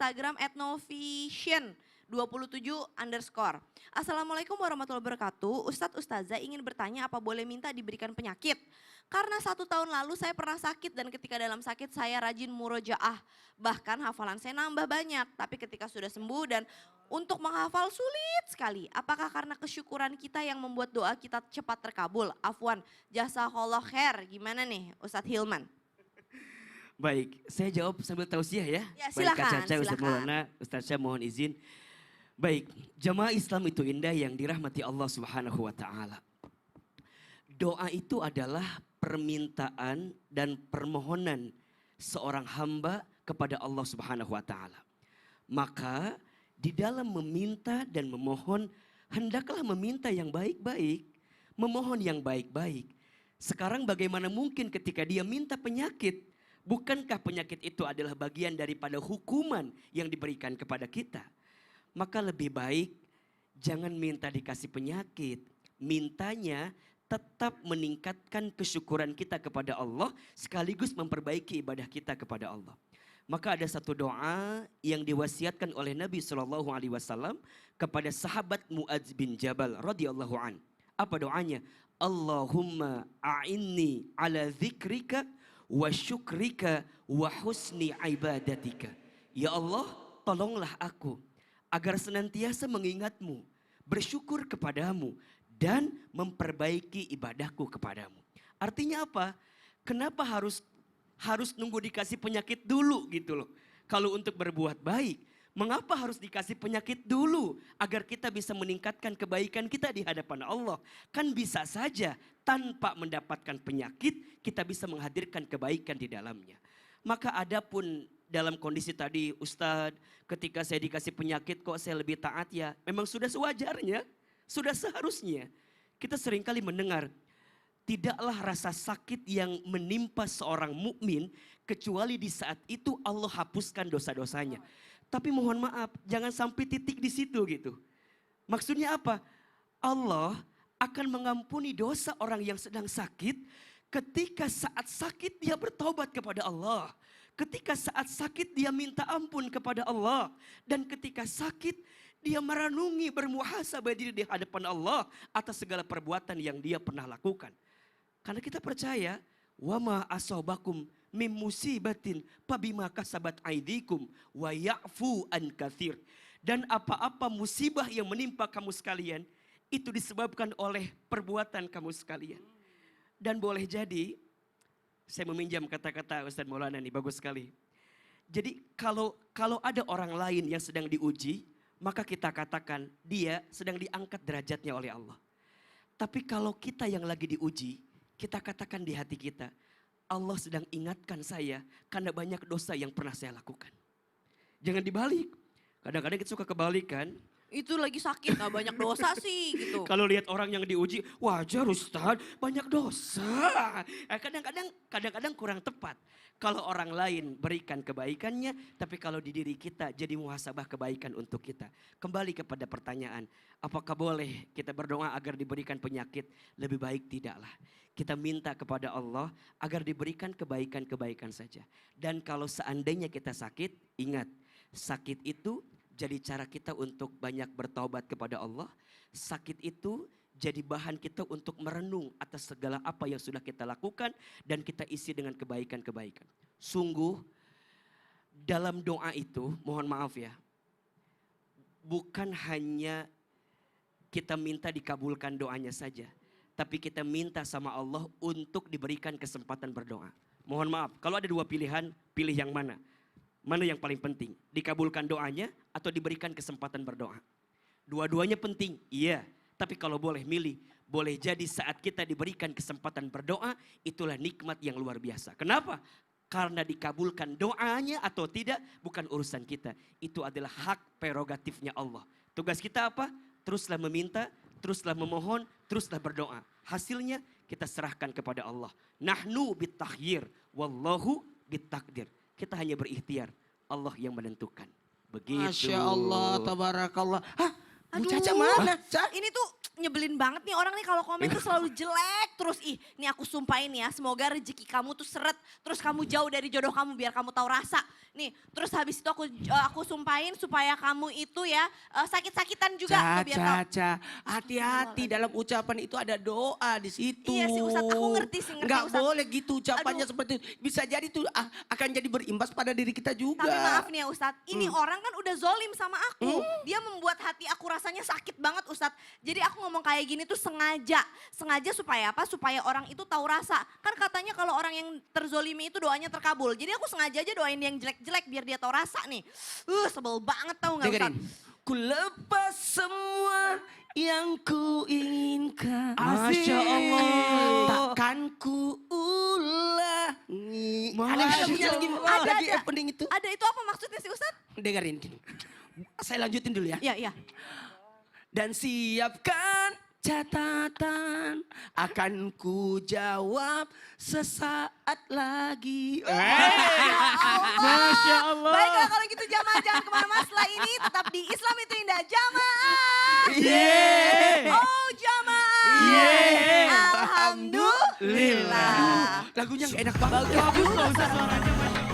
Instagram @novision27_. Assalamualaikum warahmatullahi wabarakatuh. Ustadz Ustazah ingin bertanya apa boleh minta diberikan penyakit? Karena 1 tahun lalu saya pernah sakit dan ketika dalam sakit saya rajin murojaah. Bahkan hafalan saya nambah banyak. Tapi ketika sudah sembuh dan untuk menghafal sulit sekali. Apakah karena kesyukuran kita yang membuat doa kita cepat terkabul? Afwan, jazakallah khair. Gimana nih Ustadz Hilman? Baik, saya jawab sambil tausiah ya. Ya Baik Kak silakan, Caca, Ustaz silakan. Maulana, Ustaz Syah mohon izin. Baik, jamaah Islam itu indah yang dirahmati Allah Subhanahu wa taala. Doa itu adalah permintaan dan permohonan seorang hamba kepada Allah Subhanahu wa taala. Maka di dalam meminta dan memohon hendaklah meminta yang baik-baik, memohon yang baik-baik. Sekarang bagaimana mungkin ketika dia minta penyakit, bukankah penyakit itu adalah bagian daripada hukuman yang diberikan kepada kita? Maka lebih baik jangan minta dikasih penyakit. Mintanya tetap meningkatkan kesyukuran kita kepada Allah sekaligus memperbaiki ibadah kita kepada Allah. Maka ada satu doa yang diwasiatkan oleh Nabi SAW kepada sahabat Muadz bin Jabal radhiyallahu an. Apa doanya? Allahumma a'inni ala dzikrika wa syukrika wa husni ibadatika. Ya Allah, tolonglah aku agar senantiasa mengingatmu, bersyukur kepadamu, dan memperbaiki ibadahku kepadamu. Artinya apa? Kenapa harus nunggu dikasih penyakit dulu gitu loh. Kalau untuk berbuat baik, mengapa harus dikasih penyakit dulu agar kita bisa meningkatkan kebaikan kita di hadapan Allah? Kan bisa saja tanpa mendapatkan penyakit kita bisa menghadirkan kebaikan di dalamnya. Maka adapun dalam kondisi tadi Ustadz, ketika saya dikasih penyakit kok saya lebih taat ya. Memang sudah sewajarnya, sudah seharusnya. Kita seringkali mendengar, tidaklah rasa sakit yang menimpa seorang mukmin kecuali di saat itu Allah hapuskan dosa-dosanya. Tapi mohon maaf, jangan sampai titik di situ gitu. Maksudnya apa? Allah akan mengampuni dosa orang yang sedang sakit ketika saat sakit dia bertobat kepada Allah. Ketika saat sakit dia minta ampun kepada Allah. Dan ketika sakit dia merenungi bermuhasabah diri di hadapan Allah atas segala perbuatan yang dia pernah lakukan. Karena kita percaya, wama asobakum mim musibatin pabima kasabat aidikum wa ya'fu an katsir. Dan apa-apa musibah yang menimpa kamu sekalian itu disebabkan oleh perbuatan kamu sekalian. Dan boleh jadi, saya meminjam kata-kata Ustaz Maulana ini bagus sekali. Jadi kalau ada orang lain yang sedang diuji, maka kita katakan dia sedang diangkat derajatnya oleh Allah. Tapi kalau kita yang lagi diuji, kita katakan di hati kita, Allah sedang ingatkan saya karena banyak dosa yang pernah saya lakukan. Jangan dibalik. Kadang-kadang kita suka kebalikan. Itu lagi sakit gak banyak dosa sih gitu. Kalau lihat orang yang diuji, wajar Ustaz banyak dosa. Kadang-kadang kurang tepat. Kalau orang lain berikan kebaikannya, tapi kalau di diri kita jadi muhasabah kebaikan untuk kita. Kembali kepada pertanyaan, apakah boleh kita berdoa agar diberikan penyakit? Lebih baik tidaklah. Kita minta kepada Allah agar diberikan kebaikan-kebaikan saja. Dan kalau seandainya kita sakit, ingat sakit itu jadi cara kita untuk banyak bertaubat kepada Allah. Sakit itu jadi bahan kita untuk merenung atas segala apa yang sudah kita lakukan. Dan kita isi dengan kebaikan-kebaikan. Sungguh dalam doa itu, mohon maaf ya. Bukan hanya kita minta dikabulkan doanya saja. Tapi kita minta sama Allah untuk diberikan kesempatan berdoa. Mohon maaf, kalau ada 2 pilihan, pilih yang mana? Mana yang paling penting? Dikabulkan doanya atau diberikan kesempatan berdoa? Dua-duanya penting, iya. Tapi kalau boleh milih, boleh jadi saat kita diberikan kesempatan berdoa, itulah nikmat yang luar biasa. Kenapa? Karena dikabulkan doanya atau tidak, bukan urusan kita. Itu adalah hak prerogatifnya Allah. Tugas kita apa? Teruslah meminta, teruslah memohon, teruslah berdoa. Hasilnya kita serahkan kepada Allah. Nahnu bitakhyir, wallahu bitakdir. Kita hanya berikhtiar, Allah yang menentukan. Begitu. Masya Allah, tabarakallah. Hah, Bu Aduh, Caca mana? ini tuh nyebelin banget nih orang nih kalau komen tuh selalu jelek terus. Ih, nih aku sumpahin ya, semoga rezeki kamu tuh seret, terus kamu jauh dari jodoh kamu biar kamu tahu rasa. Nih, terus habis itu aku sumpahin supaya kamu itu ya sakit-sakitan juga tuh biar tahu. Caca, hati-hati dalam ucapan itu ada doa di situ. Iya sih Ustadz, aku ngerti sih, ngerti Nggak Ustadz. boleh gitu ucapannya Aduh. seperti itu. Bisa jadi tuh akan jadi berimbas pada diri kita juga. Tapi maaf nih ya Ustadz, ini orang kan udah zolim sama aku. Dia membuat hati aku rasanya sakit banget Ustadz. Jadi aku ngomong kayak gini tuh sengaja. Sengaja supaya apa? Supaya orang itu tahu rasa. Kan katanya kalau orang yang terzolimi itu doanya terkabul. Jadi aku sengaja aja doain yang jelek-jelek biar dia tahu rasa nih. Sebel banget tau gak Dengerin. Ustadz? Ku lepas semua yang ku inginkan. Masya Allah. Takkan ku ulangi. Masya Ada lagunya lagi, Allah. lagi Ada. opening itu. Ada itu apa maksudnya sih Ustadz? Dengerin. Saya lanjutin dulu ya. Iya, iya. Dan siapkan catatan, akan ku jawab sesaat lagi. Masya Allah. Baiklah kalau gitu jamaah jangan kemana-mana setelah ini tetap di Islam itu indah jamaah. Yeay. Oh jamaah. Yeay. Alhamdulillah. Lagunya gak enak banget. Bagus Pak Ustadz suaranya Masya Allah.